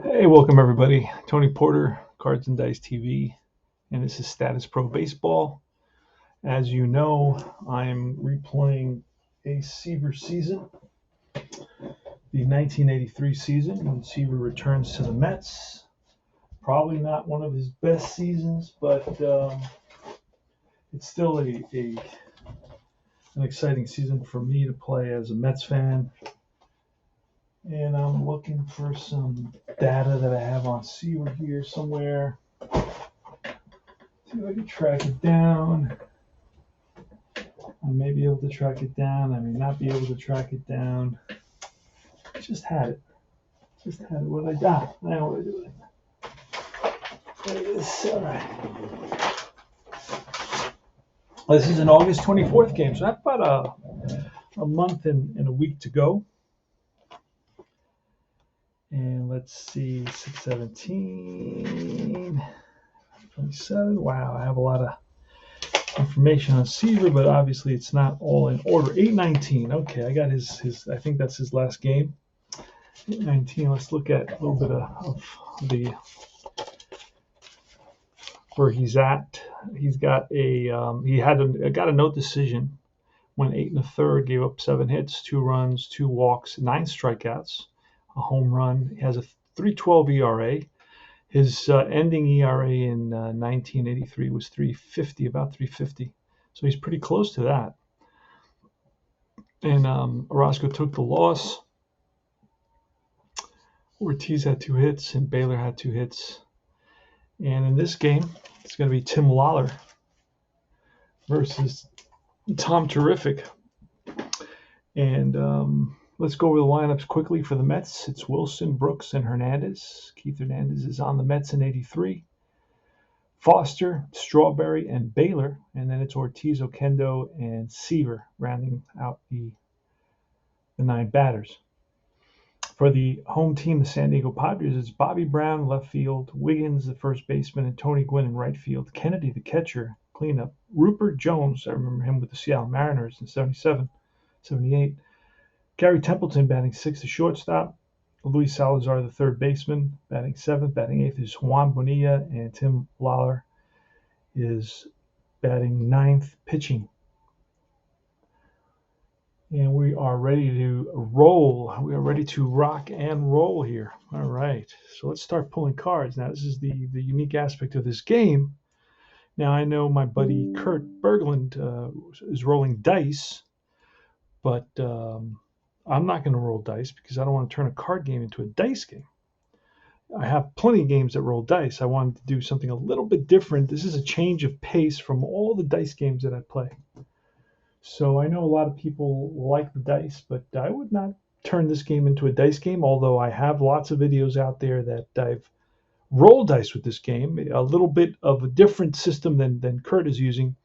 Hey, welcome everybody. Tony Porter, Cards and Dice TV, and this is Status Pro Baseball. As you know, I'm replaying a Seaver season, the 1983 season when Seaver returns to the Mets. Probably not one of his best seasons, but it's still an exciting season for me to play as a Mets fan. And I'm looking for some data that I have on Seaver here somewhere. See if I can track it down. I may be able to track it down. I may not be able to track it down. Just had it. What did I do? I know what I do. There it is. All right. This is an August 24th game, so that's about a month and a week to go. And let's see, 6/17, 27. Wow, I have a lot of information on Seaver, but obviously it's not all in order. 8/19. Okay, I got his. I think that's his last game. 8/19. Let's look at a little bit of the where he's at. He's got got a no decision. Went 8 1/3, gave up 7 hits, 2 runs, 2 walks, 9 strikeouts. A home run. He has a 3.12 ERA. His ending ERA in 1983 was 3.50, about 3.50. So he's pretty close to that. And Orozco took the loss. Ortiz had 2 hits, and Baylor had 2 hits. And in this game, it's going to be Tim Lawler versus Tom Terrific. And let's go over the lineups quickly for the Mets. It's Wilson, Brooks, and Hernandez. Keith Hernandez is on the Mets in 83. Foster, Strawberry, and Baylor. And then it's Ortiz, Oquendo, and Seaver rounding out the 9 batters. For the home team, the San Diego Padres, it's Bobby Brown, left field, Wiggins, the first baseman, and Tony Gwynn in right field. Kennedy, the catcher, cleanup. Rupert Jones, I remember him with the Seattle Mariners in 77, 78. Gary Templeton batting 6th, the shortstop. Luis Salazar, the third baseman, batting 7th. Batting 8th is Juan Bonilla, and Tim Lawler is batting 9th, pitching. And we are ready to roll. We are ready to rock and roll here. All right, so let's start pulling cards. Now, this is the unique aspect of this game. Now, I know my buddy Kurt Berglund is rolling dice, but I'm not going to roll dice because I don't want to turn a card game into a dice game. I have plenty of games that roll dice. I wanted to do something a little bit different. This is a change of pace from all the dice games that I play. So I know a lot of people like the dice, but I would not turn this game into a dice game, although I have lots of videos out there that I've rolled dice with this game. A little bit of a different system than Kurt is using.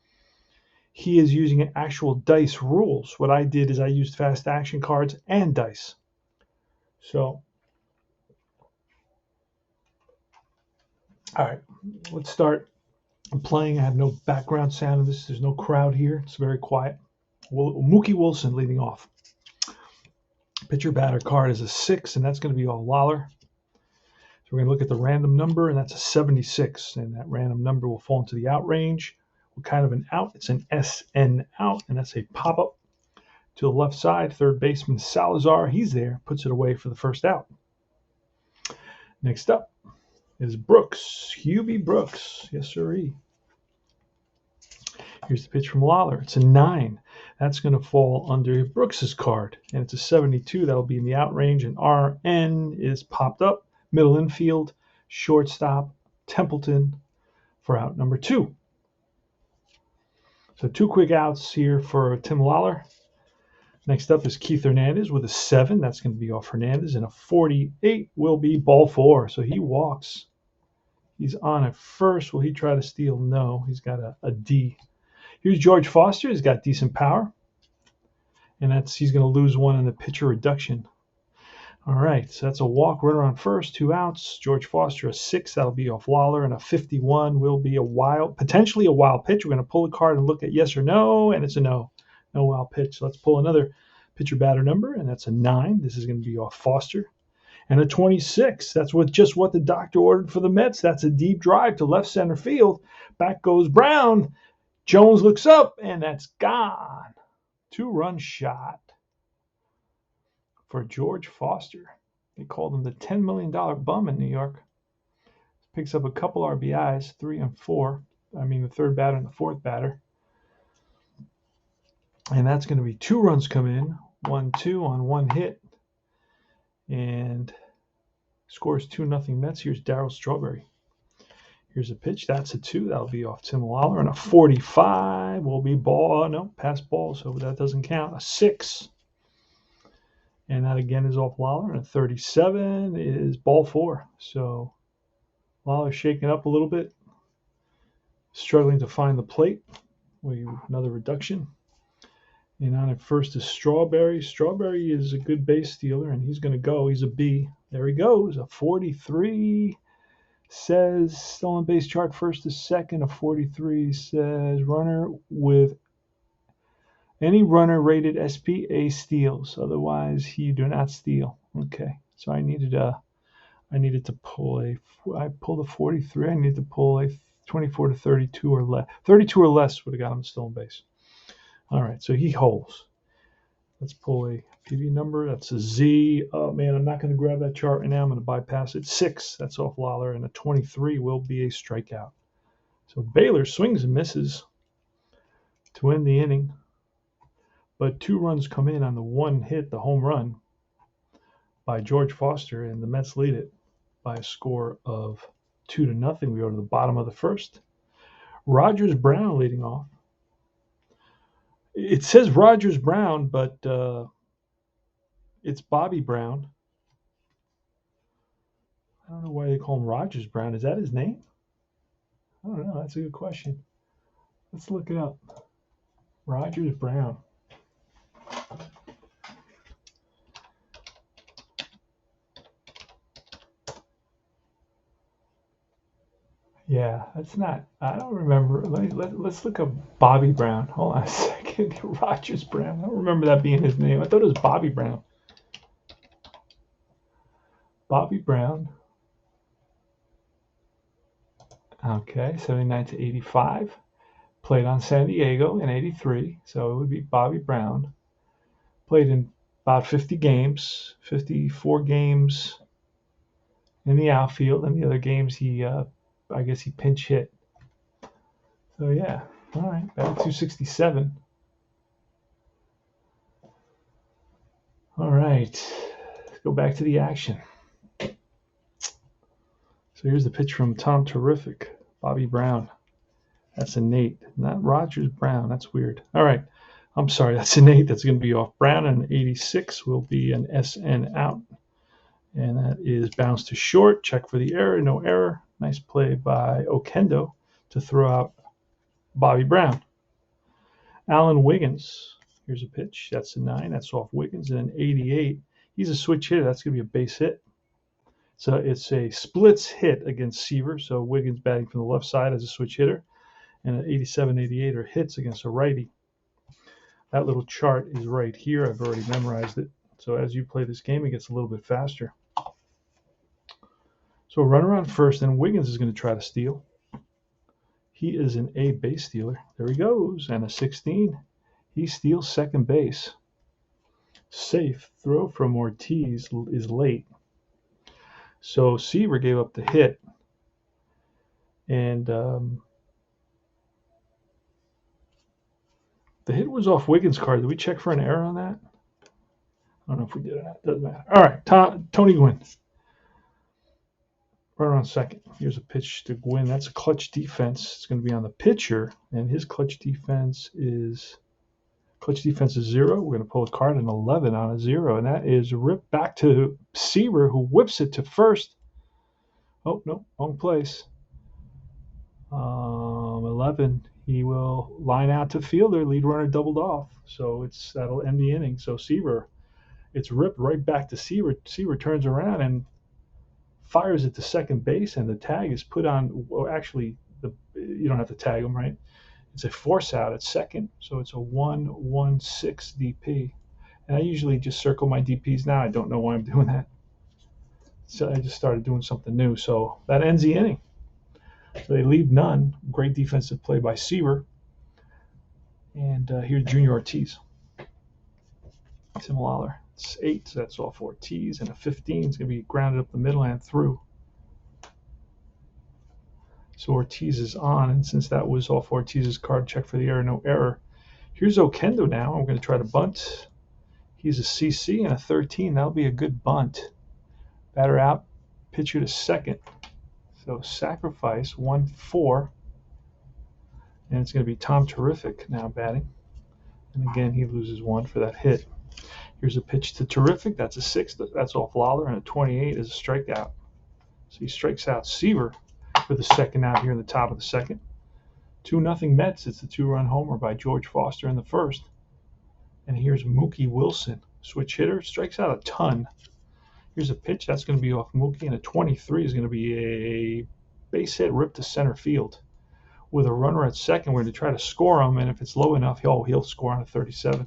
He is using actual dice rules. What I did is I used fast action cards and dice. So, all right, let's start. I'm playing. I have no background sound in this. There's no crowd here. It's very quiet. Mookie Wilson leading off. Pitcher batter card is a 6, and that's going to be all Lawler. So we're going to look at the random number, and that's a 76. And that random number will fall into the out range. What kind of an out? It's an SN out, and that's a pop-up to the left side. Third baseman Salazar, he's there, puts it away for the first out. Next up is Brooks, Hubie Brooks. Yes, sirree. Here's the pitch from Lawler. It's a 9. That's going to fall under Brooks's card, and it's a 72. That'll be in the out range, and RN is popped up. Middle infield, shortstop, Templeton for out number 2. So 2 quick outs here for Tim Lawler. Next up is Keith Hernandez with a 7. That's going to be off Hernandez. And a 48 will be ball 4. So he walks. He's on at first. Will he try to steal? No. He's got a D. Here's George Foster. He's got decent power. And he's going to lose 1 in the pitcher reduction. All right. So that's a walk. Runner on first. 2 outs. George Foster, a 6. That'll be off Lawler. And a 51 will be potentially a wild pitch. We're going to pull a card and look at yes or no. And it's a no. No wild pitch. So let's pull another pitcher batter number. And that's a 9. This is going to be off Foster. and a 26. That's just what the doctor ordered for the Mets. That's a deep drive to left center field. Back goes Brown. Jones looks up, and that's gone. 2-run shot for George Foster. They called him the $10 million bum in New York. Picks up a couple RBIs, 3 and 4. I mean, the third batter and the fourth batter. And that's going to be 2 runs come in, 1-2 on 1 hit. And scores 2-0 Mets. Here's Daryl Strawberry. Here's a pitch. That's a 2. That'll be off Tim Lawler. And a 45 will be ball. No, pass ball, so that doesn't count. A 6. And that again is off Lawler. And a 37 is ball 4. So Lawler shaking up a little bit. Struggling to find the plate. Another reduction. And on at first is Strawberry. Strawberry is a good base stealer, and he's going to go. He's a B. There he goes. A 43 says stolen base chart first to second. A 43 says runner with any runner rated SP A steals. Otherwise, he do not steal. Okay. So I needed to pull I pulled a 43. I needed to pull a 24 to 32 or less. 32 or less would have got him a stolen base. All right, so he holds. Let's pull a PV number. That's a Z. Oh, man, I'm not going to grab that chart right now. I'm going to bypass it. 6, that's off Lawler, and a 23 will be a strikeout. So Baylor swings and misses to end the inning. But 2 runs come in on the 1 hit, the home run by George Foster, and the Mets lead it by a score of 2-0. We go to the bottom of the first. Rogers Brown leading off. It says Rogers Brown, but it's Bobby Brown. I don't know why they call him Rogers Brown. Is that his name? I don't know. That's a good question. Let's look it up. Rogers Brown. Yeah, that's not. I don't remember. Let's look up Bobby Brown. Hold on a second. Rogers Brown. I don't remember that being his name. I thought it was Bobby Brown. Bobby Brown. Okay, 79 to 85. Played on San Diego in 83, so it would be Bobby Brown. Played in about 50 games, 54 games in the outfield, and the other games I guess he pinch hit. So yeah, all right, batted 267. All right, let's go back to the action. So here's the pitch from Tom Terrific, Bobby Brown. That's an 8, not Rogers Brown. That's weird. All right, I'm sorry, that's an 8. That's going to be off Brown, and an 86 will be an SN out. And that is bounce to short. Check for the error. No error. Nice play by Okendo to throw out Bobby Brown. Alan Wiggins. Here's a pitch. That's a 9. That's off Wiggins. And an 88. He's a switch hitter. That's going to be a base hit. So it's a splits hit against Seaver. So Wiggins batting from the left side as a switch hitter. And an 87, 88 are hits against a righty. That little chart is right here. I've already memorized it. So as you play this game, it gets a little bit faster. So a runner on first, and Wiggins is going to try to steal. He is an A base stealer. There he goes, and a 16. He steals second base. Safe throw from Ortiz is late. So Seaver gave up the hit. And the hit was off Wiggins' card. Did we check for an error on that? I don't know if we did or not. Doesn't matter. All right, Tony Gwynn. Runner on second. Here's a pitch to Gwynn. That's a clutch defense. It's going to be on the pitcher, and his clutch defense is 0. We're going to pull a card, an 11 on a 0, and that is ripped back to Seaver, who whips it to first. Oh, no, wrong place. 11. He will line out to fielder. Lead runner doubled off, so that'll end the inning. So Seaver, it's ripped right back to Seaver. Seaver turns around and fires it to second base, and the tag is put on. Well, actually, you don't have to tag him, right? It's a force out at second, so it's a 1-1-6 DP. And I usually just circle my DPs now. I don't know why I'm doing that. So I just started doing something new. So that ends the inning. So they leave none. Great defensive play by Seaver. And here's Junior Ortiz. Tim Lawler. It's 8, so that's off Ortiz. And a 15 is going to be grounded up the middle and through. So Ortiz is on, and since that was off Ortiz's card, check for the error, no error. Here's Oquendo now. I'm going to try to bunt. He's a CC and a 13. That'll be a good bunt. Batter out, pitcher to second. So sacrifice, 1-4. And it's going to be Tom Terrific now batting. And again, he loses 1 for that hit. Here's a pitch to Terrific. That's a 6. That's off Lawler. And a 28 is a strikeout. So he strikes out Seaver for the second out here in the top of the second. 2-0 Mets. It's a 2-run homer by George Foster in the first. And here's Mookie Wilson. Switch hitter. Strikes out a ton. Here's a pitch. That's going to be off Mookie. And a 23 is going to be a base hit ripped to center field. With a runner at second, we're going to try to score him. And if it's low enough, he'll score on a 37.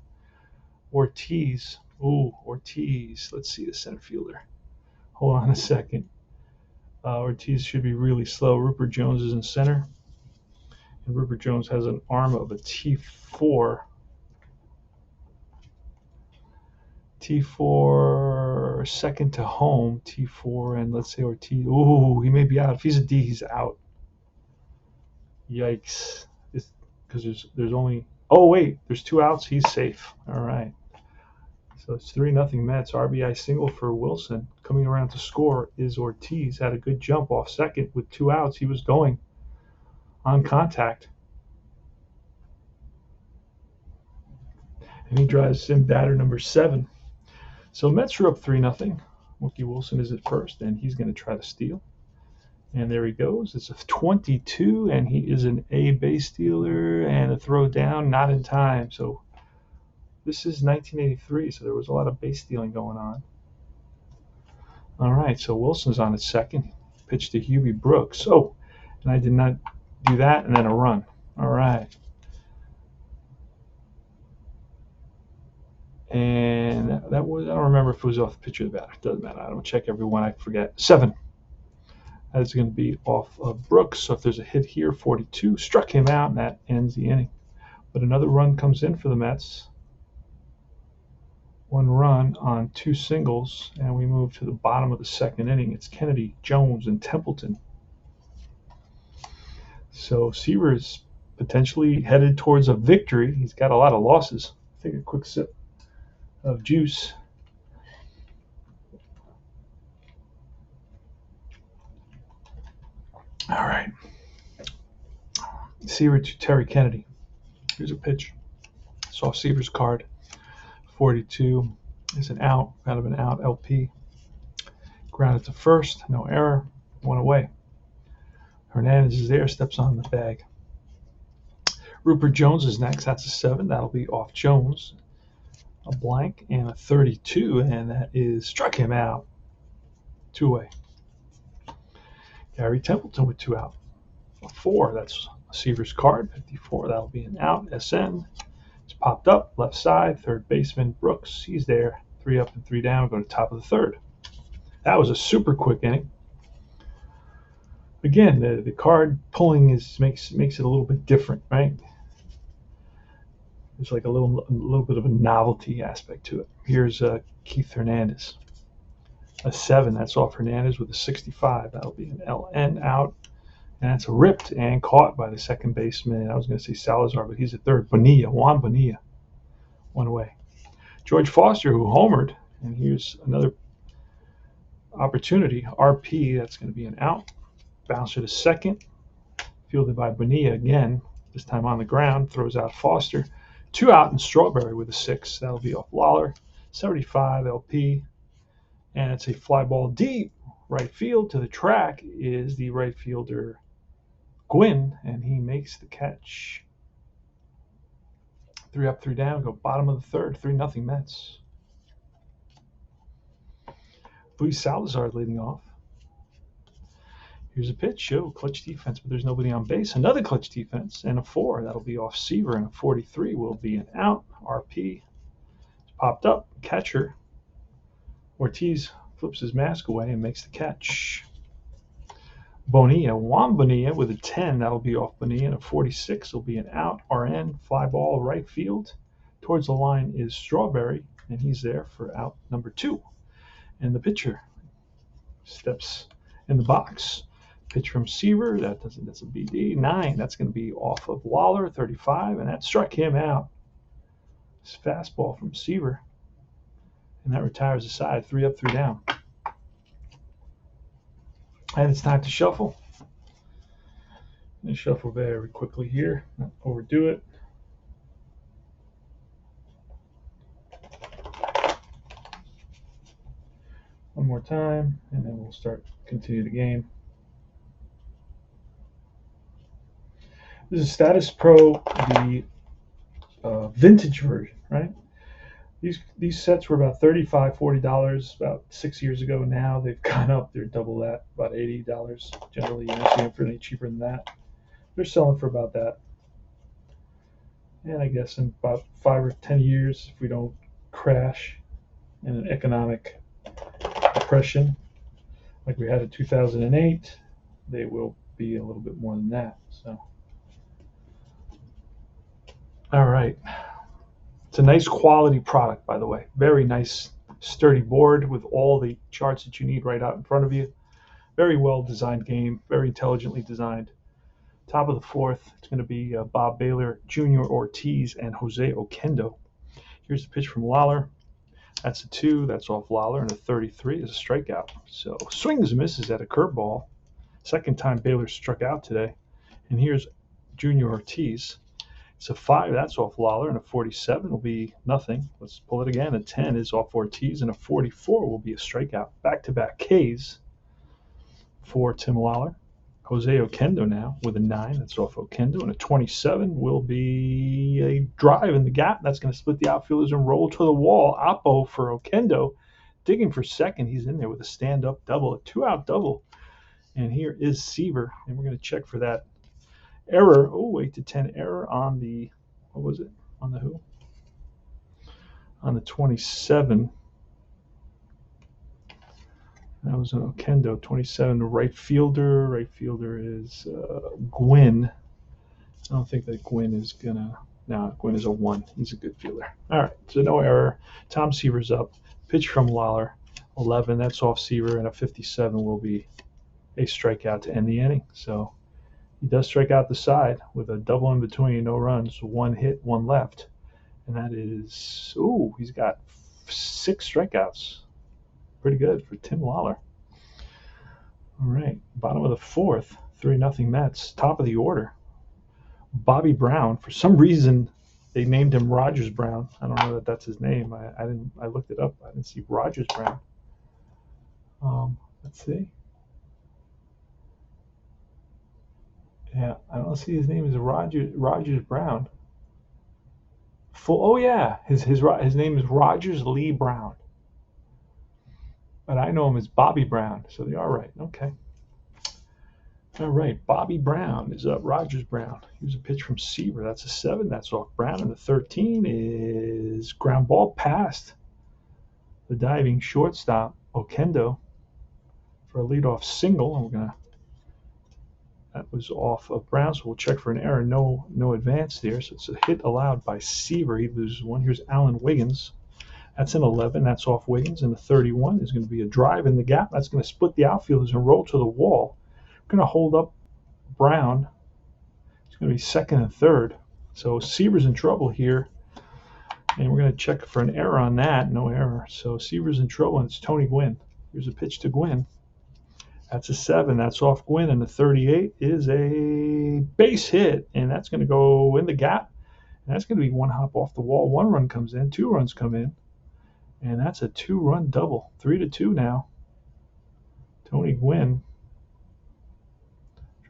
Ortiz. Ooh, Ortiz. Let's see the center fielder. Hold on a second. Ortiz should be really slow. Rupert Jones is in center. And Rupert Jones has an arm of a T4. T4 second to home. T4 and let's say Ortiz. Ooh, he may be out. If he's a D, he's out. Yikes. Because there's only... Oh, wait. There's 2 outs. He's safe. All right. So it's 3-0 Mets. RBI single for Wilson. Coming around to score is Ortiz. Had a good jump off second with 2 outs. He was going on contact. And he drives in batter number 7. So Mets are up 3-0. Mookie Wilson is at first, and he's going to try to steal. And there he goes. It's a 22, and he is an A base stealer and a throw down, not in time. So this is 1983, so there was a lot of base stealing going on. All right, so Wilson's on at second. Pitch to Hubie Brooks. Oh, and I did not do that, and then a run. All right. And that was, I don't remember if it was off the pitcher or the batter. It doesn't matter. I don't check every one. I forget. 7. That is going to be off of Brooks. So if there's a hit here, 42. Struck him out, and that ends the inning. But another run comes in for the Mets. 1 run on 2 singles, and we move to the bottom of the second inning. It's Kennedy, Jones, and Templeton. So Seaver is potentially headed towards a victory. He's got a lot of losses. Take a quick sip of juice. All right. Seaver to Terry Kennedy. Here's a pitch. Saw Seaver's card. 42 is an out, kind of an out. LP. Grounded to first, no error. 1 away. Hernandez is there, steps on the bag. Rupert Jones is next. That's a 7. That'll be off Jones. A blank and a 32, and that is struck him out. 2 away. Gary Templeton with 2 out. A 4, that's Seaver's card. 54, that'll be an out. SN. It's popped up, left side, third baseman Brooks. He's there. 3 up and 3 down. Go to top of the third. That was a super quick inning. Again, the card pulling makes it a little bit different, right? There's like a little bit of a novelty aspect to it. Here's Keith Hernandez. A 7, that's off Hernandez with a 65. That'll be an LN out. And that's ripped and caught by the second baseman. I was going to say Salazar, but he's at third. Juan Bonilla. 1 away. George Foster, who homered, and here's another opportunity. RP, that's going to be an out. Bouncer to second. Fielded by Bonilla again, this time on the ground. Throws out Foster. 2 out and Strawberry with a 6. That'll be off Lawler. 75 LP. And it's a fly ball deep. Right field to the track is the right fielder Gwynn, and he makes the catch. 3 up, 3 down. Go bottom of the third. 3-0 Mets. Luis Salazar leading off. Here's a pitch. Oh, clutch defense, but there's nobody on base. Another clutch defense and a 4. That'll be off Seaver, and a 43 will be an out. RP. It's popped up. Catcher. Ortiz flips his mask away and makes the catch. Juan Bonilla with a 10. That'll be off Bonilla. And a 46 will be an out. RN, fly ball, right field. Towards the line is Strawberry, and he's there for out number 2. And the pitcher steps in the box. Pitch from Seaver. That's a BD. 9. That's going to be off of Lawler, 35, and that struck him out. His fastball from Seaver. And that retires the side. 3 up, 3 down. And it's time to shuffle. And shuffle very quickly here. Not overdo it. One more time, and then we'll continue the game. This is Statis Pro, the vintage version, right? These sets were about $35, $40 about 6 years ago. Now they've gone up. They're double that, about $80 generally. You don't see them for any cheaper than that. They're selling for about that. And I guess in about 5 or 10 years, if we don't crash in an economic depression like we had in 2008, they will be a little bit more than that. So, all right. It's a nice quality product, by the way. Very nice, sturdy board with all the charts that you need right out in front of you. Very well designed game, very intelligently designed. Top of the 4th, it's going to be Bob Baylor, Junior Ortiz, and Jose Oquendo. Here's the pitch from Lawler. That's a 2. That's off Lawler, and a 33 is a strikeout. So swings and misses at a curveball. Second time Baylor struck out today. And here's Junior Ortiz. It's a 5. That's off Lawler, and a 47 will be nothing. Let's pull it again. A 10 is off Ortiz, and a 44 will be a strikeout. Back-to-back Ks for Tim Lawler. Jose Oquendo now with a 9. That's off Oquendo, and a 27 will be a drive in the gap. That's going to split the outfielders and roll to the wall. Oppo for Oquendo, digging for second. He's in there with a stand-up double, a 2-out double. And here is Seaver, and we're going to check for that error. Oh, 8 to 10 error on the, what was it? On the who? On the 27. That was an Oquendo, 27, the right fielder. Right fielder is Gwynn. I don't think that Gwynn is going to, no, Gwynn is a 1. He's a good fielder. All right, so no error. Tom Seaver's up. Pitch from Lawler, 11. That's off Seaver, and a 57 will be a strikeout to end the inning. So he does strike out the side with a double in between, no runs, 1 hit, 1 left. And that is, ooh, he's got 6 strikeouts. Pretty good for Tim Lawler. All right, bottom of the 4th, 3-0 Mets. Top of the order, Bobby Brown. For some reason, they named him Rogers Brown. I don't know that that's his name. I looked it up. I didn't see Rogers Brown. Let's see. Yeah, I don't see his name as Rogers Brown. Oh yeah, his name is Rogers Lee Brown. But I know him as Bobby Brown, so they are right. Okay. All right, Bobby Brown is up. Rogers Brown. Here's a pitch from Seaver. That's a 7. That's off Brown. And the 13 is ground ball past the diving shortstop, Oquendo, for a leadoff single. And that was off of Brown, so we'll check for an error. No advance there, so it's a hit allowed by Seaver. He loses 1. Here's Alan Wiggins. That's an 11. That's off Wiggins. And the 31 is going to be a drive in the gap. That's going to split the outfielders and roll to the wall. We're going to hold up Brown. It's going to be second and third. So Seaver's in trouble here. And we're going to check for an error on that. No error. So Seaver's in trouble, and it's Tony Gwynn. Here's a pitch to Gwynn. That's a 7. That's off Gwynn. And the 38 is a base hit. And that's going to go in the gap. And that's going to be 1 hop off the wall. 1 run comes in. 2 runs come in. And that's a 2-run double. 3-2 now. Tony Gwynn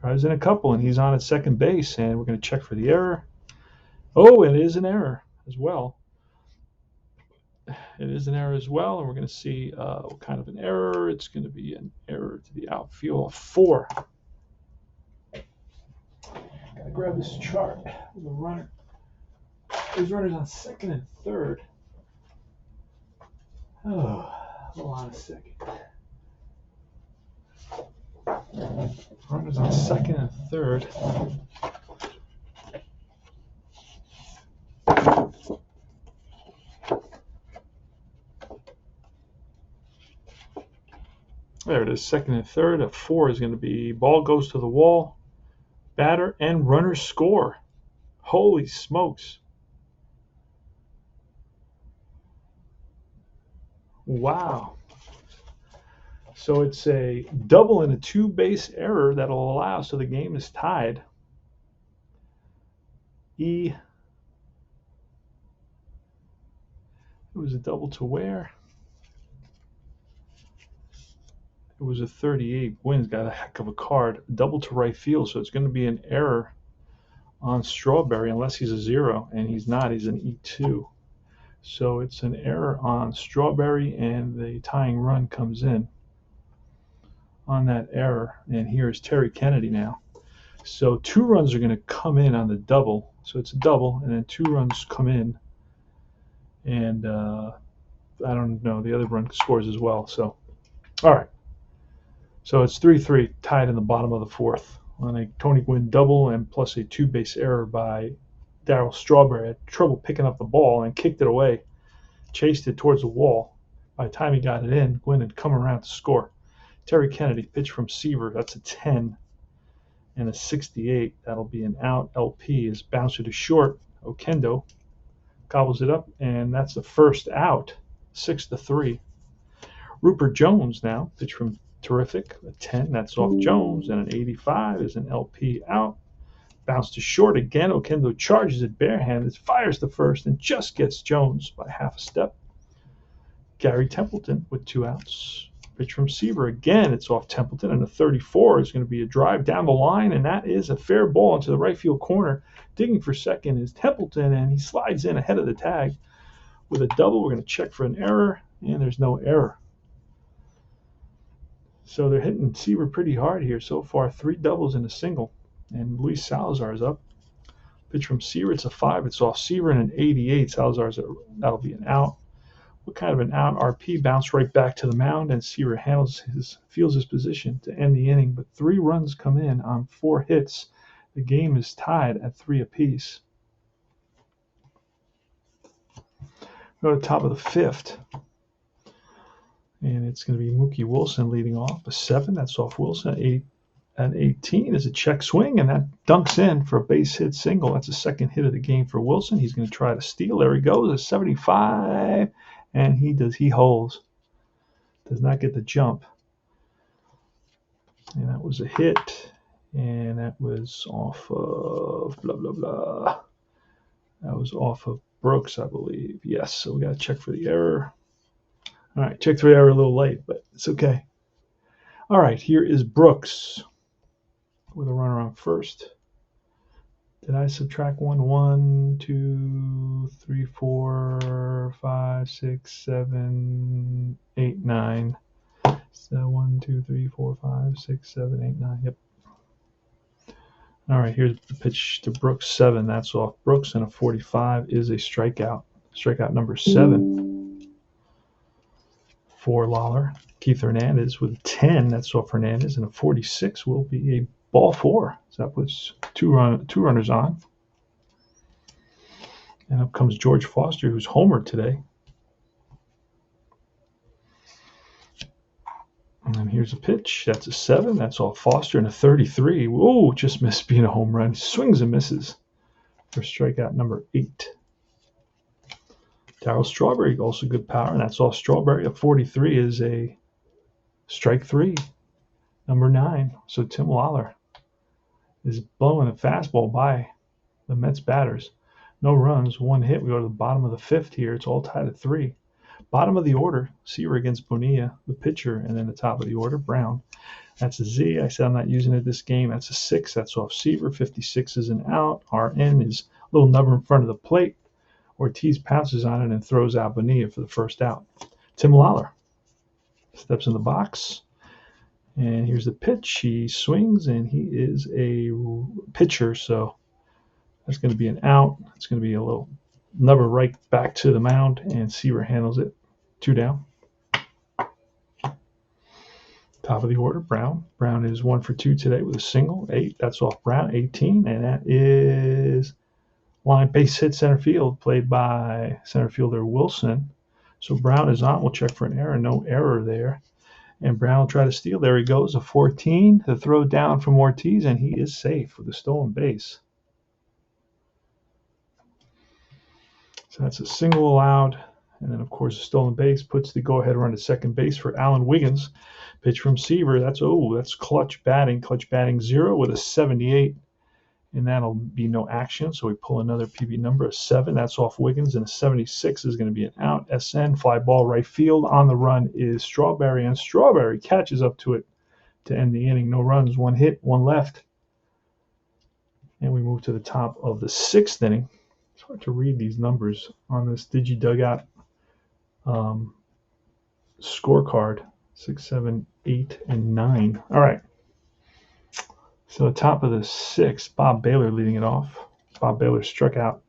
tries in a couple, and he's on at second base. And we're going to check for the error. Oh, it is an error as well. It is an error as well, and we're going to see what kind of an error. It's going to be an error to the outfield. 4. Got to grab this chart with the runner. There's runners on second and third. Oh, Hold on a second. Runners on second and third. There it is, second and third. A 4 is going to be ball goes to the wall, batter and runners score. Holy smokes. Wow. So it's a double and a 2-base error that'll allow, so the game is tied. It was a double to where? It was a 38. Gwynn's got a heck of a card. Double to right field, so it's going to be an error on Strawberry unless he's a 0, and he's not. He's an E2. So it's an error on Strawberry, and the tying run comes in on that error. And here's Terry Kennedy now. So 2 runs are going to come in on the double. So it's a double, and then 2 runs come in. And I don't know, the other run scores as well. So, all right. So it's 3-3, tied in the bottom of the 4th on a Tony Gwynn double and plus a 2-base error by Daryl Strawberry. Had trouble picking up the ball and kicked it away, chased it towards the wall. By the time he got it in, Gwynn had come around to score. Terry Kennedy pitched from Seaver. That's a 10 and a 68. That'll be an out. LP is bouncer to short. Okendo gobbles it up, and that's the first out. 6-3. Rupert Jones now pitched from Terrific, a 10, that's off Jones, and an 85 is an LP out. Bounce to short again. Okendo charges it barehanded, fires the first, and just gets Jones by half a step. Gary Templeton with 2 outs. Pitch from Seaver again. It's off Templeton, and a 34 is going to be a drive down the line, and that is a fair ball into the right field corner. Digging for second is Templeton, and he slides in ahead of the tag with a double. We're going to check for an error, and there's no error. So they're hitting Seaver pretty hard here so far. 3 doubles and a single. And Luis Salazar is up. Pitch from Seaver, it's a 5. It's off Seaver and an 88. Salazar's that'll be an out. What kind of an out? RP bounced right back to the mound, and Seaver feels his position to end the inning. But 3 runs come in on 4 hits. The game is tied at 3 apiece. Go to the top of the 5th. And it's going to be Mookie Wilson leading off. A 7, that's off Wilson. An 18 is a check swing, and that dunks in for a base hit single. That's the second hit of the game for Wilson. He's going to try to steal. There he goes, a 75, and he holds. Does not get the jump. And that was a hit, and that was off of blah, blah, blah. That was off of Brooks, I believe. Yes, so we got to check for the error. All right, check for the error a little late, but it's okay. All right, here is Brooks with a runner on first. Did I subtract 1? 1, 2, 3, 4, 5, 6, 7, 8, 9. So 1, 2, 3, 4, 5, 6, 7, 8, 9. Yep. All right, here's the pitch to Brooks. 7. That's off Brooks, and a 45 is a strikeout. Strikeout number 7 for Lawler. Keith Hernandez with a 10. That's off Hernandez, and a 46 will be a ball 4. So that puts two runners on. And up comes George Foster, who's homered today. And here's a pitch. That's a 7. That's off Foster, and a 33. Whoa, just missed being a home run. He swings and misses for strikeout number 8. Daryl Strawberry, also good power, and that's off Strawberry. A 43 is a strike 3, number 9. So Tim Lawler is blowing a fastball by the Mets batters. No runs, 1 hit. We go to the bottom of the 5th here. It's all tied at 3. Bottom of the order, Seaver against Bonilla, the pitcher, and then the top of the order, Brown. That's a Z. I said I'm not using it this game. That's a 6. That's off Seaver. 56 is an out. RN is a little number in front of the plate. Ortiz pounces on it and throws out Bonilla for the first out. Tim Lawler steps in the box. And here's the pitch. He swings, and he is a pitcher, so that's going to be an out. It's going to be a little number right back to the mound, and Seaver handles it. 2 down. Top of the order, Brown. Brown is 1 for 2 today with a single. 8, that's off Brown. 18, and that is line base hit center field, played by center fielder Wilson. So Brown is on. We'll check for an error. No error there. And Brown will try to steal. There he goes, a 14. The throw down from Ortiz, and he is safe with a stolen base. So that's a single allowed. And then, of course, a stolen base puts the go-ahead run to second base for Alan Wiggins. Pitch from Seaver. That's clutch batting. Clutch batting 0 with a 78. And that'll be no action. So we pull another PB number, a 7. That's off Wiggins. And a 76 is going to be an out. SN, fly ball right field. On the run is Strawberry. And Strawberry catches up to it to end the inning. No runs, 1 hit, 1 left. And we move to the top of the 6th inning. It's hard to read these numbers on this Digi Dugout scorecard. 6, 7, 8, and 9. All right. So top of the 6th, Bob Baylor leading it off. Bob Baylor struck out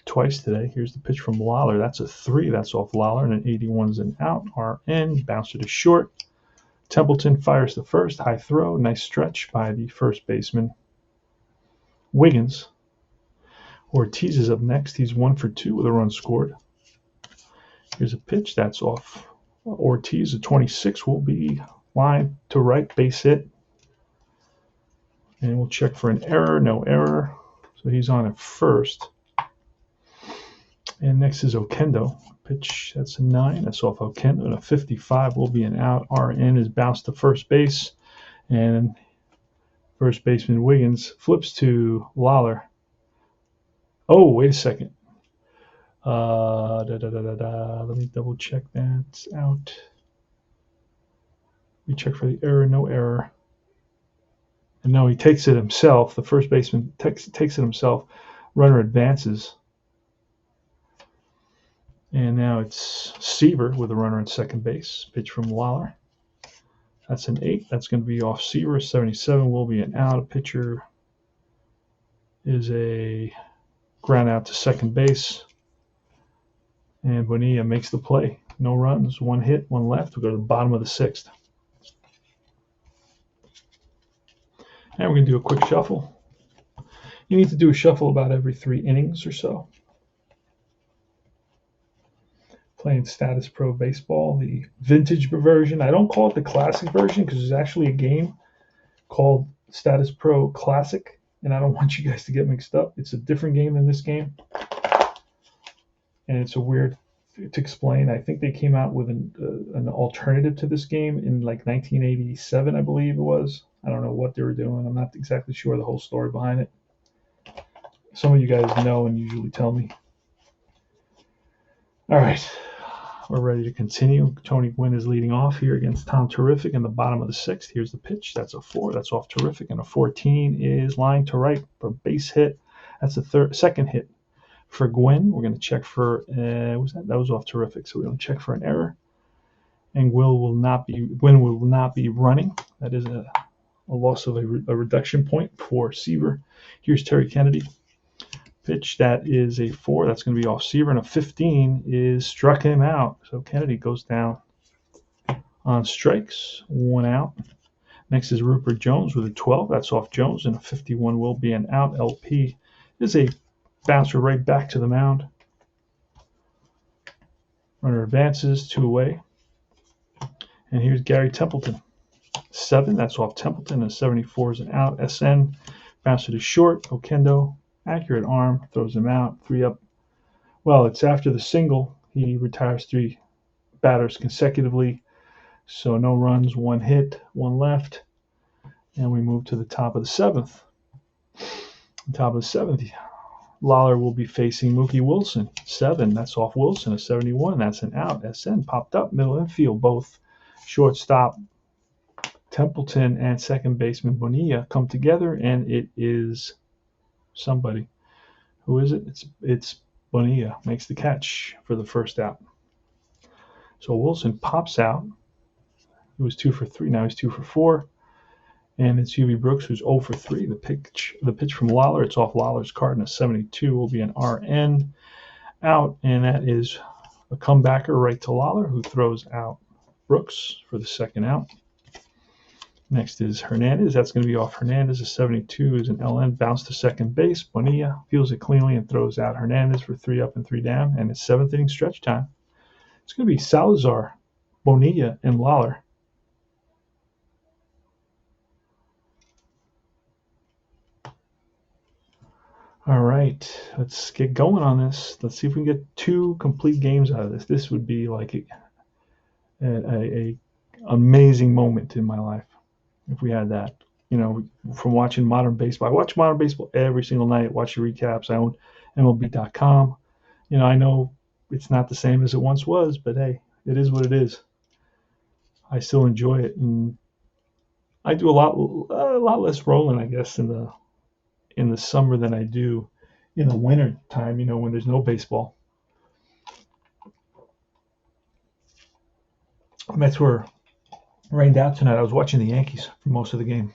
twice today. Here's the pitch from Lawler. That's a 3. That's off Lawler, and an 81's an out. RN, bouncer to short. Templeton fires the first. High throw. Nice stretch by the first baseman. Wiggins. Ortiz is up next. He's 1 for 2 with a run scored. Here's a pitch. That's off Ortiz. A 26 will be line to right, base hit. And we'll check for an error. No error. So he's on at first. And next is Okendo. Pitch. That's a 9. That's off Okendo. And a 55 will be an out. RN is bounced to first base. And first baseman Wiggins flips to Lawler. Oh, wait a second. Let me double check that. It's out. We check for the error. No error. And no, he takes it himself. The first baseman takes it himself. Runner advances. And now it's Seaver with a runner at second base. Pitch from Lawler. That's an 8. That's going to be off Seaver. 77 will be an out. A pitcher is a ground out to second base. And Bonilla makes the play. No runs, 1 hit, 1 left. We'll go to the bottom of the 6th. And we're going to do a quick shuffle. You need to do a shuffle about every 3 innings or so. Playing Status Pro Baseball, the vintage version. I don't call it the classic version because there's actually a game called Status Pro Classic, and I don't want you guys to get mixed up. It's a different game than this game, and it's a weird to explain. I think they came out with an alternative to this game in like 1987, I believe it was. I don't know what they were doing. I'm not exactly sure the whole story behind it. Some of you guys know and usually tell me. All right, we're ready to continue. Tony Gwynn is leading off here against Tom Terrific in the bottom of the 6th. Here's the pitch. That's a 4. That's off Terrific. And a 14 is line to right for base hit. That's a second hit for Gwynn. We're going to check for, that was off Terrific. So we're going to check for an error. And Gwynn will not be running. That is a loss of a reduction point for Seaver. Here's Terry Kennedy. Pitch, that is a 4. That's going to be off Seaver. And a 15 is struck him out. So Kennedy goes down on strikes. 1 out. Next is Rupert Jones with a 12. That's off Jones. And a 51 will be an out. LP is a bouncer right back to the mound. Runner advances, 2 away. And here's Gary Templeton. 7. That's off Templeton. And 74 is an out. SN bouncer to short. Okendo. Accurate arm, throws him out, 3 up. Well, it's after the single. He retires 3 batters consecutively. So no runs, 1 hit, 1 left. And we move to the top of the 7th. Top of the 7th, Lawler will be facing Mookie Wilson. 7, that's off Wilson. A 71, that's an out. SN popped up, middle infield. Both shortstop Templeton and second baseman Bonilla come together, and it is somebody. Who is it? It's Bonilla makes the catch for the first out. So Wilson pops out. He was 2 for 3. Now he's 2 for 4. And it's UV Brooks who's 0 for 3. The pitch from Lawler. It's off Lawler's card, and a 72 will be an RN out. And that is a comebacker right to Lawler, who throws out Brooks for the second out. Next is Hernandez. That's going to be off Hernandez. A 72 is an LN. Bounce to second base. Bonilla fields it cleanly and throws out Hernandez for 3 up and 3 down. And it's 7th inning stretch time. It's going to be Salazar, Bonilla, and Lawler. All right, let's get going on this. Let's see if we can get 2 complete games out of this. This would be like a amazing moment in my life if we had that. You know, from watching modern baseball. I watch modern baseball every single night. Watch the recaps. I own MLB.com. You know, I know it's not the same as it once was, but hey, it is what it is. I still enjoy it, and I do a lot less rolling, I guess, in the summer than I do in the winter time, you know, when there's no baseball. Mets were rained out tonight. I was watching the Yankees for most of the game.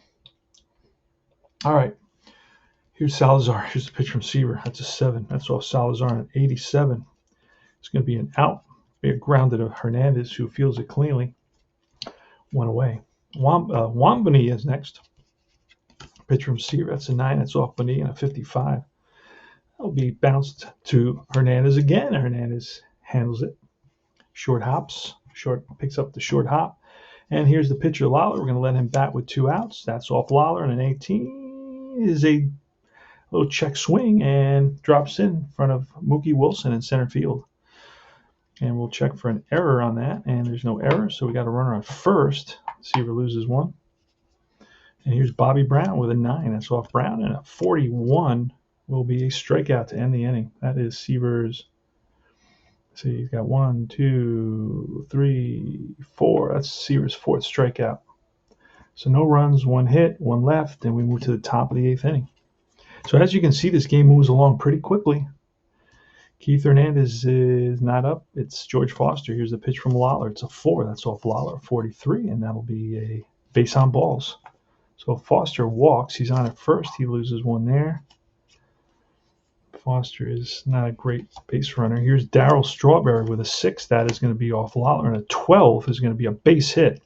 All right. Here's Salazar. Here's the pitch from Seaver. That's a 7. That's off Salazar on an 87. It's going to be an out. Be a grounded of Hernandez, who fields it cleanly. 1 away. Juan Bonilla is next. Pitch from Seaver. That's a 9. That's off Bonilla and a 55. That'll be bounced to Hernandez again. Hernandez handles it. Short hops. Picks up the short hop. And here's the pitcher, Lawler. We're going to let him bat with 2 outs. That's off Lawler. And an 18 is a little check swing and drops in front of Mookie Wilson in center field. And we'll check for an error on that. And there's no error, so we got a runner on first. Seaver loses 1. And here's Bobby Brown with a 9. That's off Brown. And a 41 will be a strikeout to end the inning. That is Seaver's. See, he's got 1, 2, 3, 4. That's Seaver's 4th strikeout. So no runs, 1 hit, 1 left, and we move to the top of the 8th inning. So as you can see, this game moves along pretty quickly. Keith Hernandez is not up. It's George Foster. Here's the pitch from Lawler. It's a 4. That's off Lawler, 43, and that'll be a base on balls. So Foster walks. He's on at first. He loses 1 there. Foster is not a great base runner. Here's Daryl Strawberry with a 6. That is going to be off Lawler. And a 12 is going to be a base hit.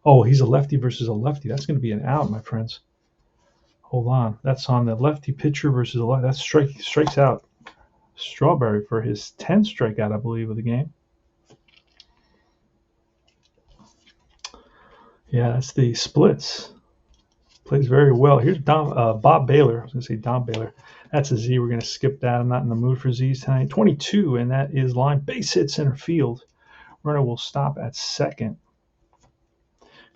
Oh, he's a lefty versus a lefty. That's going to be an out, my friends. Hold on. That's on the lefty pitcher versus a lefty. That strikes out Strawberry for his 10th strikeout, I believe, of the game. Yeah, that's the splits. Plays very well. Here's Bob Baylor. I was going to say Don Baylor. That's a Z. We're going to skip that. I'm not in the mood for Z's tonight. 22, and that is line base hit center field. Runner will stop at second.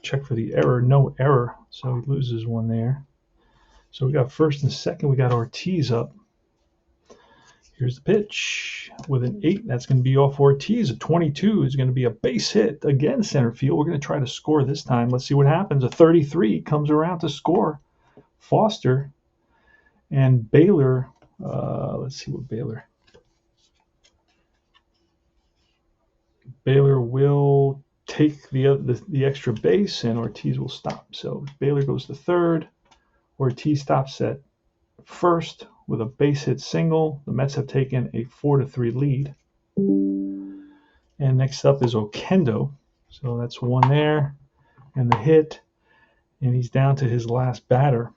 Check for the error. No error, so he loses 1 there. So we got first and second. We got Ortiz up. Here's the pitch with an 8. That's going to be off Ortiz. A 22 is going to be a base hit. Again, center field. We're going to try to score this time. Let's see what happens. A 33 comes around to score. Foster and Baylor. Let's see what Baylor. Baylor will take the extra base, and Ortiz will stop. So Baylor goes to third. Ortiz stops at first with a base hit single. The Mets have taken a 4-3 lead. And next up is Oquendo. So that's 1 there. And the hit. And he's down to his last batter.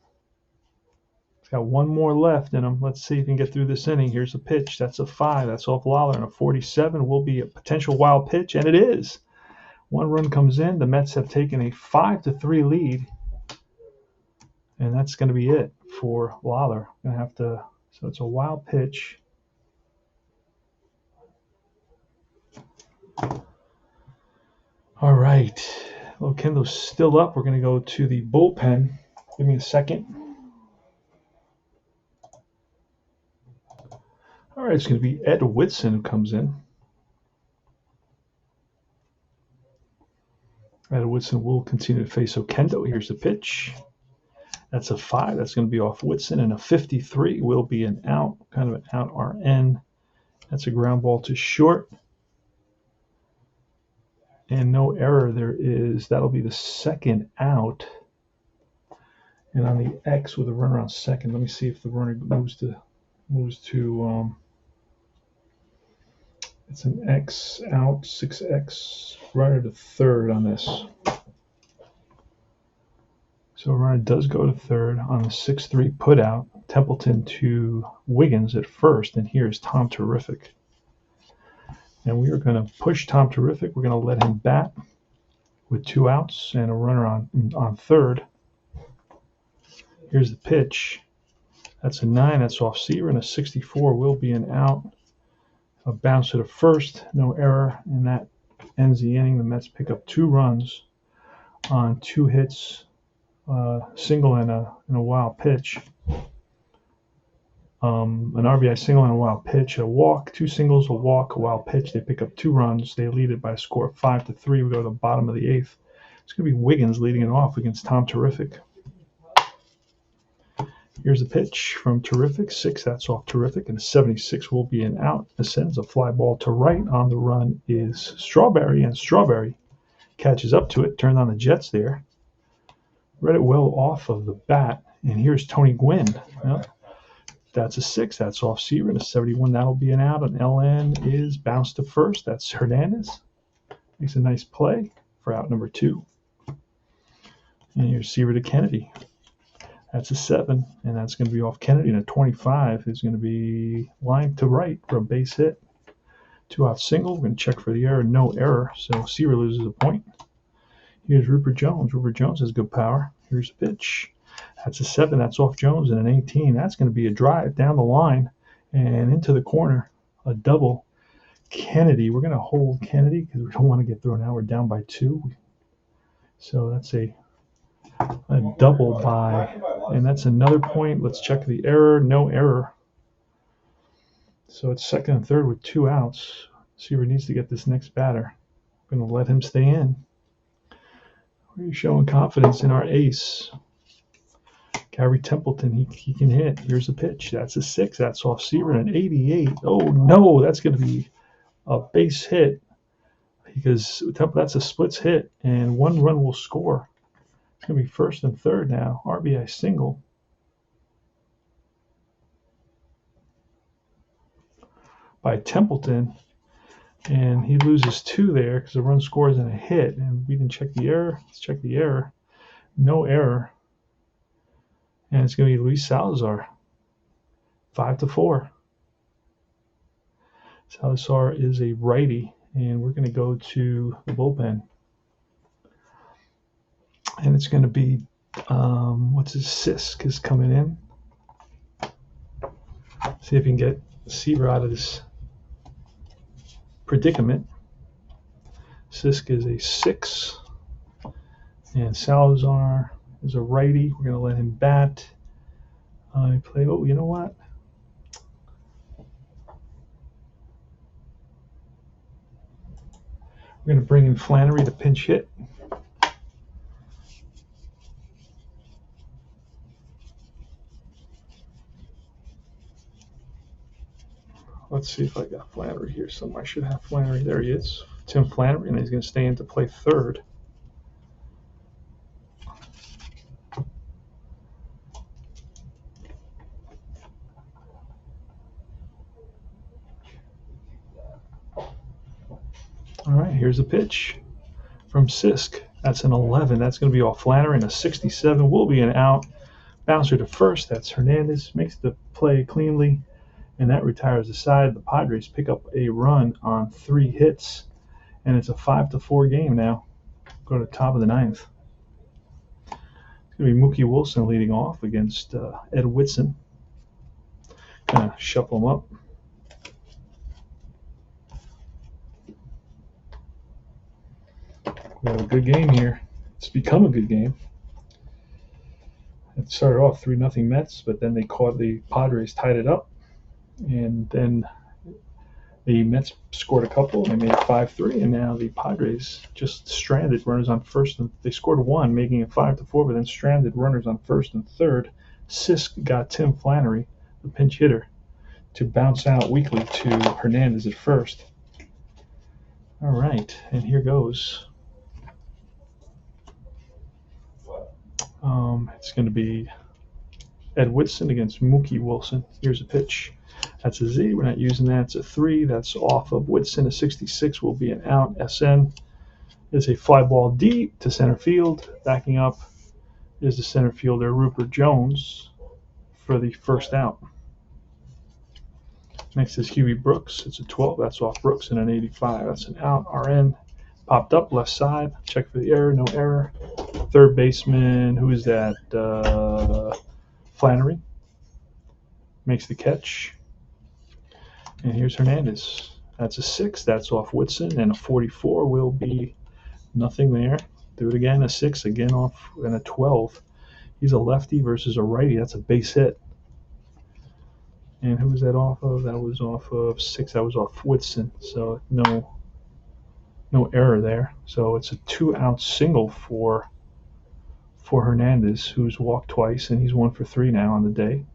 He's got 1 more left in him. Let's see if he can get through this inning. Here's a pitch. That's a 5. That's off Lawler. And a 47 will be a potential wild pitch. And it is. 1 run comes in. The Mets have taken a 5-3 lead. And that's going to be it for Lawler. Going to have to. So it's a wild pitch. All right. Oquendo's still up. We're going to go to the bullpen. Give me a second. All right. It's going to be Ed Whitson who comes in. Ed Whitson will continue to face Oquendo. Here's the pitch. That's a 5. That's going to be off Whitson. And a 53 will be an out, kind of an out RN. That's a ground ball to short. And no error there is. That'll be the second out. And on the X with a runner on second, let me see if the runner moves to it's an X out, 6X, runner to third on this. So a runner does go to third on the 6-3 put out. Templeton to Wiggins at first, and here's Tom Terrific. And we are going to push Tom Terrific. We're going to let him bat with 2 outs and a runner on third. Here's the pitch. That's a 9. That's off Seaver, and a 64 will be an out. A bounce to the first, no error, and that ends the inning. The Mets pick up 2 runs on 2 hits, single and a wild pitch. An RBI single and a wild pitch, a walk, 2 singles, a walk, a wild pitch. They pick up 2 runs. They lead it by a score of 5-3. We go to the bottom of the 8th. It's going to be Wiggins leading it off against Tom Terrific. Here's a pitch from Terrific, 6. That's off Terrific, and a 76 will be an out. This sends a fly ball to right. On the run is Strawberry, and Strawberry catches up to it. Turned on the Jets there. Read it well off of the bat, and here's Tony Gwynn. Well, that's a 6. That's off Seaver, and a 71. That'll be an out. An LN is bounced to first. That's Hernandez. Makes a nice play for out number 2. And here's Seaver to Kennedy. That's a 7, and that's going to be off Kennedy. And a 25 is going to be lined to right for a base hit. 2 out single. We're going to check for the error. No error, so Seaver loses a point. Here's Rupert Jones. Rupert Jones has good power. Here's the pitch. That's a 7. That's off Jones, and an 18. That's going to be a drive down the line and into the corner. A double. Kennedy. We're going to hold Kennedy because we don't want to get thrown out. We're down by 2. So that's a double by, and that's another point. Let's check the error. No error. So it's second and third with 2 outs. Seaver needs to get this next batter. I'm going to let him stay in. We're showing confidence in our ace. Gary Templeton, he can hit. Here's a pitch. That's a 6. That's off Seaver, and an 88. Oh, no, that's going to be a base hit because that's a splits hit, and 1 run will score. It's going to be first and third now. RBI single. By Templeton. And he loses 2 there because the run scores and a hit. And we didn't check the error. Let's check the error. No error. And it's going to be Luis Salazar. 5-4. Salazar is a righty. And we're going to go to the bullpen. And it's going to be, Sisk is coming in. See if you can get Seaver out of this predicament. Sisk is a 6. And Salazar is a righty. We're going to let him bat. You know what? We're going to bring in Flannery to pinch hit. Let's see if I got Flannery here somewhere. I should have Flannery. There he is. Tim Flannery, and he's going to stay in to play third. All right, here's a pitch from Sisk. That's an 11. That's going to be off Flannery, and a 67 will be an out. Bouncer to first. That's Hernandez. Makes the play cleanly. And that retires the side. The Padres pick up a run on 3 hits, and it's a 5-4 game now. Go to the top of the 9th. It's going to be Mookie Wilson leading off against Ed Whitson. Kind of shuffle them up. We have a good game here. It's become a good game. It started off 3-0 Mets, but then the Padres tied it up. And then the Mets scored a couple. They made it 5-3, and now the Padres just stranded runners on first. And they scored 1, making it 5-4, but then stranded runners on first and third. Sisk got Tim Flannery, the pinch hitter, to bounce out weakly to Hernandez at first. All right, and here goes. It's going to be Ed Whitson against Mookie Wilson. Here's a pitch. That's a Z. We're not using that. It's a 3. That's off of Whitson. A 66 will be an out. SN is a fly ball deep to center field. Backing up is the center fielder Rupert Jones for the first out. Next is Huey Brooks. It's a 12. That's off Brooks, and an 85. That's an out. RN popped up left side. Check for the error. No error. Third baseman. Who is that? Flannery makes the catch. And here's Hernandez. That's a 6. That's off Whitson, and a 44 will be nothing there. Do it again. A 6 again off, and a 12. He's a lefty versus a righty. That's a base hit. And who was that off of? That was off of 6. That was off Whitson. So no error there. So it's a 2-out single for Hernandez, who's walked twice, and he's 1 for 3 now on the day.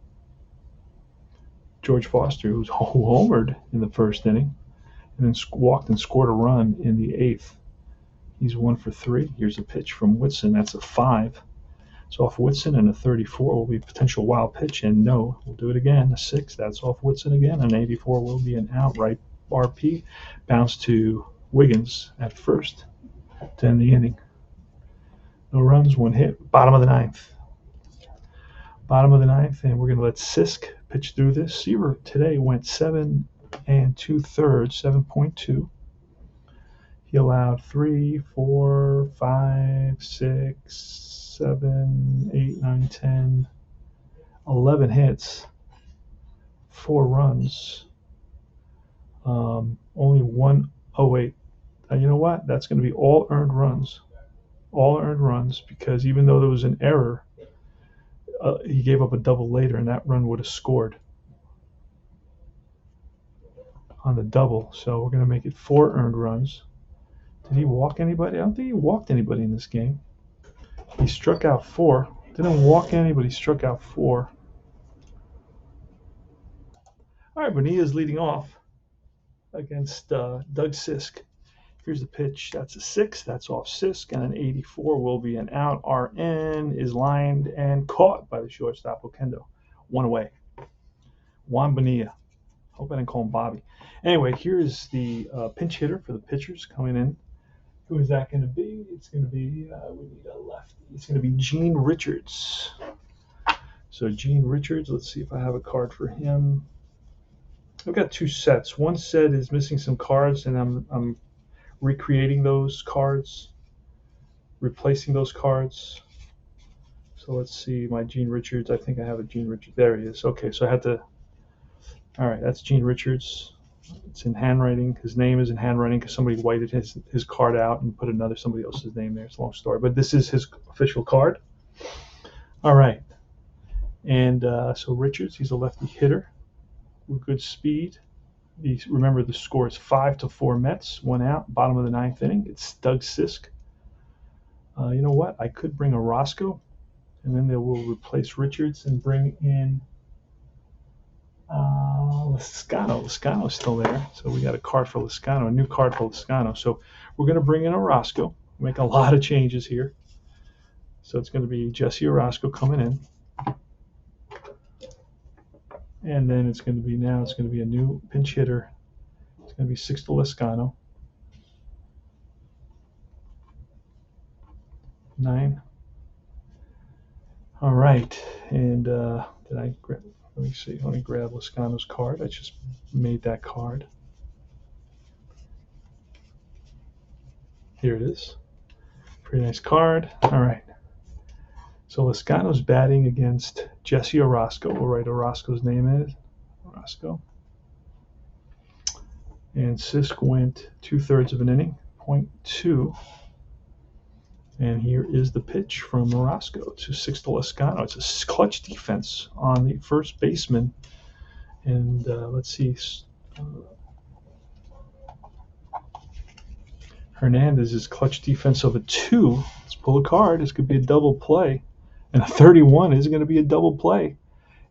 George Foster, who homered in the first inning, and then walked and scored a run in the 8th. He's 1 for 3. Here's a pitch from Whitson. That's a 5. So off Whitson, and a 34 will be potential wild pitch, and no, we'll do it again. A 6, that's off Whitson again. An 84 will be an outright RP. Bounce to Wiggins at first to end the inning. No runs, 1 hit. Bottom of the 9th. And we're going to let Sisk pitch through this. Seaver today went 7 2/3, 7.2. He allowed 3, 4, 5, 6, 7, 8, 9, 10, 11 hits, 4 runs, only 1. Oh, wait. You know what? That's going to be all earned runs. All earned runs, because even though there was an error, he gave up a double later, and that run would have scored on the double. So we're going to make it 4 earned runs. Did he walk anybody? I don't think he walked anybody in this game. He struck out 4. Didn't walk anybody, struck out 4. All right, Bonilla's leading off against Doug Sisk. Here's the pitch. That's a 6. That's off Sisk, and an 84 will be an out. RN is lined and caught by the shortstop, Oquendo. 1 away. Juan Bonilla. Hope I didn't call him Bobby. Anyway, here's the pinch hitter for the pitchers coming in. Who is that going to be? It's going to be, we need a lefty. It's going to be Gene Richards. So Gene Richards, let's see if I have a card for him. I've got 2 sets. One set is missing some cards, and I'm recreating those cards, replacing those cards. So let's see, my Gene Richards. I think I have a Gene Richards. There he is. Okay, so I had to. All right, that's Gene Richards. It's in handwriting. His name is in handwriting because somebody whited his card out and put somebody else's name there. It's a long story, but this is his official card. All right, and so Richards, he's a lefty hitter with good speed. Remember, the score is 5-4 Mets, 1 out, bottom of the 9th inning. It's Doug Sisk. You know what? I could bring Orozco, and then they will replace Richards and bring in Lascano. Lascano's still there, so we got a card for Lascano, a new card for Lascano. So we're going to bring in Orozco, make a lot of changes here. So it's going to be Jessie Orozco coming in. And then it's going to be a new pinch hitter. It's going to be Sixto Lascano. 9. All right. And did I grab? Let me see. Let me grab Lascano's card. I just made that card. Here it is. Pretty nice card. All right. So Lascano's batting against Jessie Orozco. We'll write Orozco's name in it. Orozco. And Sisk went 2/3 of an inning, 0.2. And here is the pitch from Orozco to Sixto Lascano. It's a clutch defense on the first baseman. And let's see. Hernandez's clutch defense of a 2. Let's pull a card. This could be a double play. And a 31 is going to be a double play.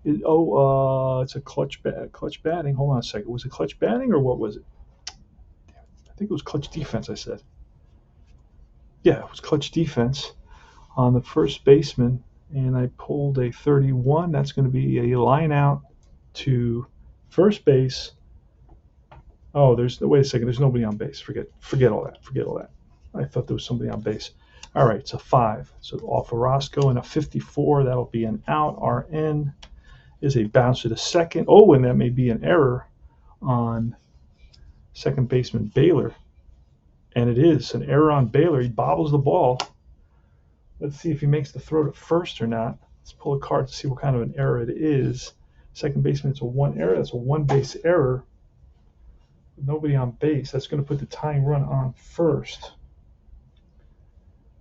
It's a clutch batting. Hold on a second. Was it clutch batting or what was it? I think it was clutch defense, I said. Yeah, it was clutch defense on the first baseman. And I pulled a 31. That's going to be a line out to first base. Oh, wait a second. There's nobody on base. Forget all that. I thought there was somebody on base. All right, it's a 5. So off Orozco and a 54, that'll be an out. RN is a bounce to the second. Oh, and that may be an error on second baseman Baylor. And it is an error on Baylor. He bobbles the ball. Let's see if he makes the throw to first or not. Let's pull a card to see what kind of an error it is. Second baseman, it's a 1 error. That's a 1 base error. Nobody on base. That's going to put the tying run on first.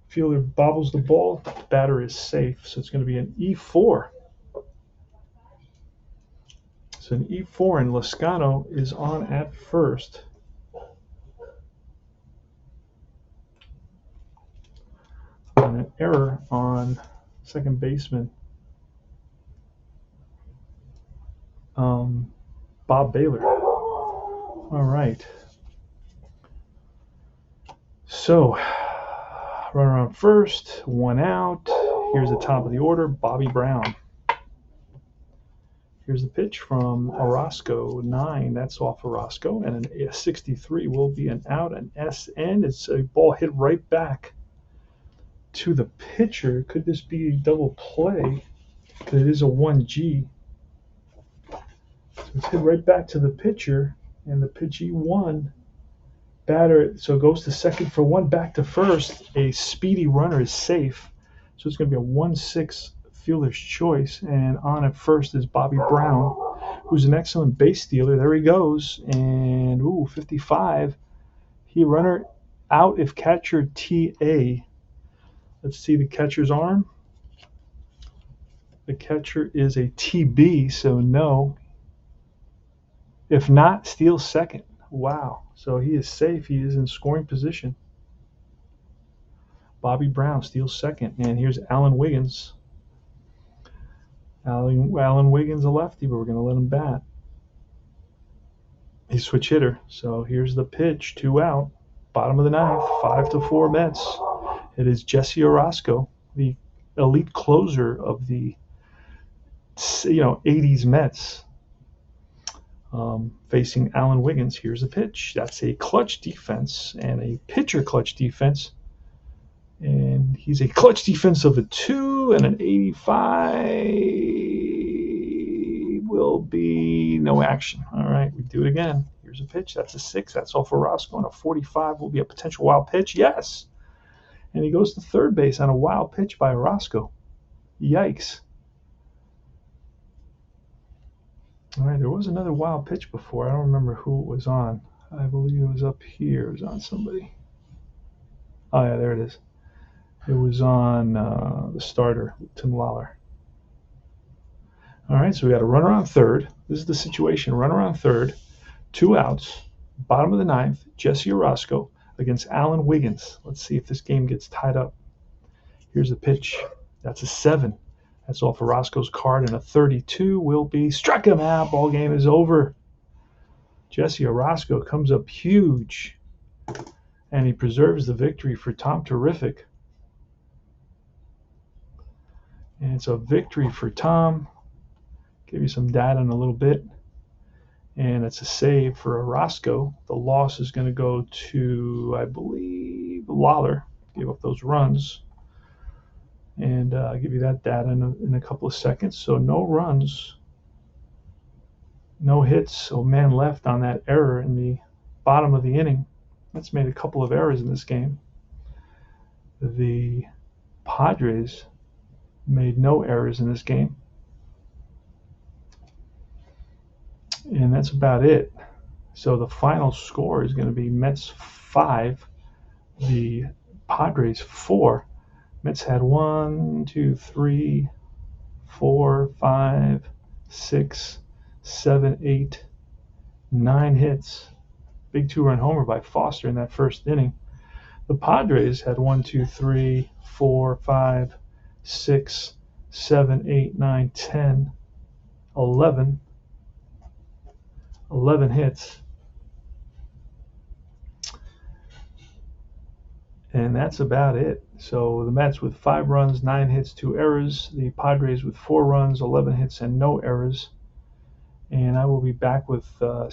Fielder bobbles the ball. Batter is safe. So it's going to be an E4. So an E4, and Lascano is on at first. And an error on second baseman Bob Baylor. All right. So run around first, 1 out. Here's the top of the order, Bobby Brown. Here's the pitch from Orozco, 9. That's off Orozco, and a 63 will be an out. An SN. It's a ball hit right back to the pitcher. Could this be a double play? Because it is a 1G. So it's hit right back to the pitcher, and the pitch E1. Batter, so it goes to second for 1, back to first. A speedy runner is safe. So it's going to be a 1-6 fielder's choice. And on at first is Bobby Brown, who's an excellent base stealer. There he goes. And, 55. He runner out if catcher TA. Let's see the catcher's arm. The catcher is a TB, so no. If not, steals second. Wow. So he is safe. He is in scoring position. Bobby Brown steals second. And here's Alan Wiggins. Alan Wiggins, a lefty, but we're going to let him bat. He's switch hitter. So here's the pitch. 2 out. Bottom of the 9th. 5-4 Mets. It is Jessie Orozco, the elite closer of the 80s Mets. Facing Alan Wiggins. Here's the pitch. That's a clutch defense and a pitcher clutch defense. And he's a clutch defense of a 2, and an 85 will be no action. All right, we do it again. Here's a pitch. That's a 6. That's off Orozco, and a 45 will be a potential wild pitch. Yes. And he goes to third base on a wild pitch by Orozco. Yikes. All right, there was another wild pitch before. I don't remember who it was on. I believe it was up here. It was on somebody. Oh, yeah, there it is. It was on the starter, Tim Lawler. All right, so we got a runner on third. This is the situation. Runner on third, 2 outs, bottom of the 9th, Jessie Orozco against Alan Wiggins. Let's see if this game gets tied up. Here's the pitch. That's a 7. That's off Orozco's card, and a 32 will be struck him out. Ball game is over. Jessie Orozco comes up huge, and he preserves the victory for Tom Terrific. And it's a victory for Tom. Give you some data in a little bit. And it's a save for Orozco. The loss is going to go to, I believe, Lawler. Gave up those runs. And I'll give you that data in a couple of seconds. So no runs, no hits, so man left on that error in the bottom of the inning. That's made a couple of errors in this game. The Padres made no errors in this game. And that's about it. So the final score is going to be Mets 5, the Padres 4. Mets had 1, 2, 3, 4, 5, 6, 7, 8, 9 hits. Big 2-run homer by Foster in that first inning. The Padres had 1, 2, 3, 4, 5, 6, 7, 8, 9, 10, 11 hits. And that's about it. So the Mets with 5 runs, 9 hits, 2 errors. The Padres with 4 runs, 11 hits, and no errors. And I will be back with the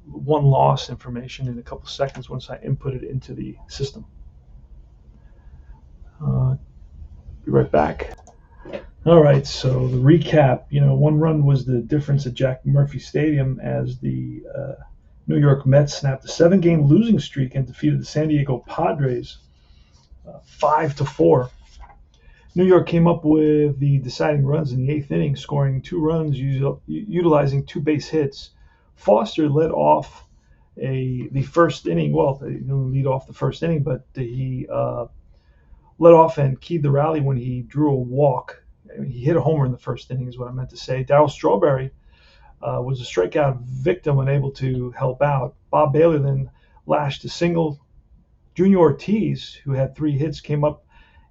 1 loss information in a couple seconds once I input it into the system. Be right back. All right, so the recap. One run was the difference at Jack Murphy Stadium as the New York Mets snapped a 7-game losing streak and defeated the San Diego Padres 5-4. New York came up with the deciding runs in the 8th inning, scoring 2 runs, utilizing 2 base hits. Foster led off the first inning. Well, he didn't lead off the first inning, but he led off and keyed the rally when he drew a walk. He hit a homer in the first inning is what I meant to say. Daryl Strawberry was a strikeout victim, unable to help out. Bob Bailey then lashed a single. Junior Ortiz, who had 3 hits, came up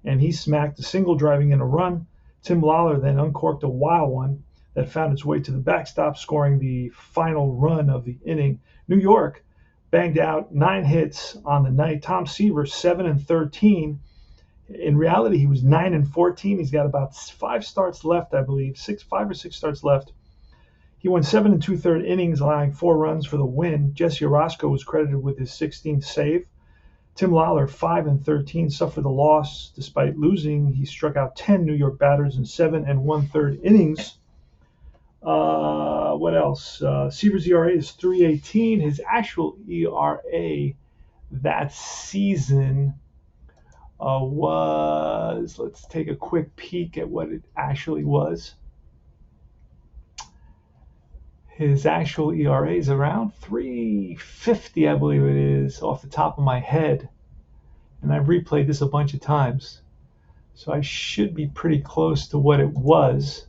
and he smacked a single, driving in a run. Tim Lawler then uncorked a wild one that found its way to the backstop, scoring the final run of the inning. New York banged out 9 hits on the night. Tom Seaver, 7-13. In reality, he was 9-14. He's got about 5 starts left, I believe, 5 or 6 starts left. He went 7 2/3 innings, allowing 4 runs for the win. Jessie Orozco was credited with his 16th save. Tim Lawler, 5-13, suffered the loss. Despite losing, he struck out 10 New York batters in 7 1/3 innings. What else? Seaver's ERA is 3.18. His actual ERA that season was, let's take a quick peek at what it actually was. His actual ERA is around 3.50, I believe it is, off the top of my head. And I've replayed this a bunch of times. So I should be pretty close to what it was.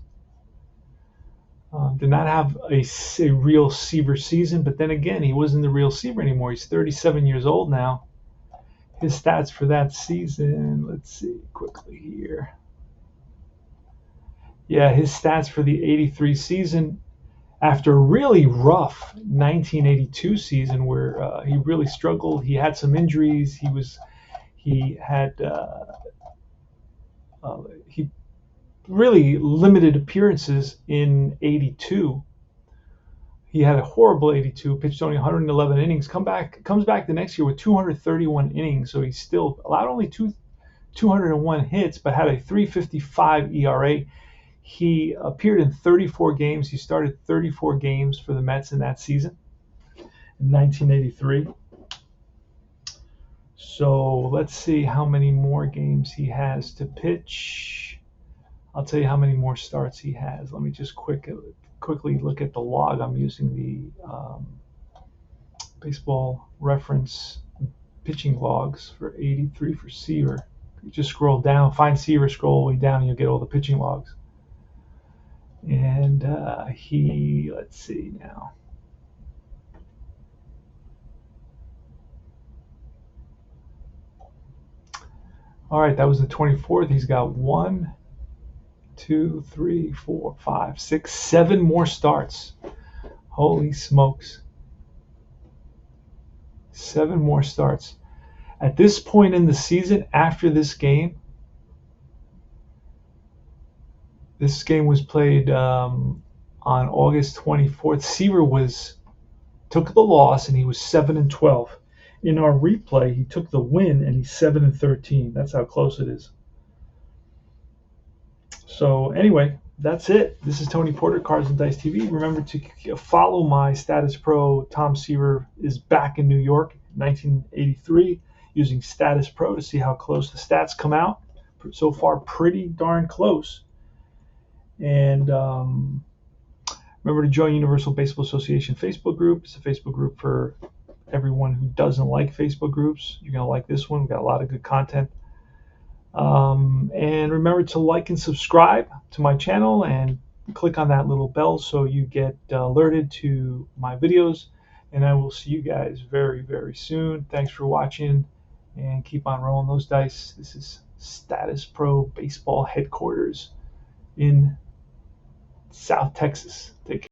Did not have a real Seaver season, but then again, he wasn't the real Seaver anymore. He's 37 years old now. His stats for that season, let's see quickly here. Yeah, his stats for the 83 season, after a really rough 1982 season where he really struggled. He had some injuries. He really limited appearances in 82. He had a horrible 82, pitched only 111 innings, comes back the next year with 231 innings, so he still allowed only 201 hits, but had a 3.55 ERA. He appeared in 34 games. He started 34 games for the Mets in that season in 1983. So let's see how many more games he has to pitch. I'll tell you how many more starts he has. Let me just quickly look at the log. I'm using the Baseball Reference pitching logs for 83 for Seaver. You just scroll down, find Seaver, scroll all the way down, and you'll get all the pitching logs. And let's see now. All right, that was the 24th. He's got 1, 2, 3, 4, 5, 6, 7 more starts. Holy smokes. 7 more starts. At this point in the season, after this game was played on August 24th. Seaver took the loss and he was 7-12. In our replay, he took the win and he's 7-13. That's how close it is. So anyway, that's it. This is Tony Porter, Cards and Dice TV. Remember to follow my Statis Pro. Tom Seaver is back in New York, 1983, using Statis Pro to see how close the stats come out. So far, pretty darn close. And remember to join Universal Baseball Association Facebook group. It's a Facebook group for everyone who doesn't like Facebook groups. You're going to like this one. We've got a lot of good content. And remember to like and subscribe to my channel and click on that little bell so you get alerted to my videos. And I will see you guys very, very soon. Thanks for watching and keep on rolling those dice. This is Statis Pro Baseball headquarters in South Texas. Take care.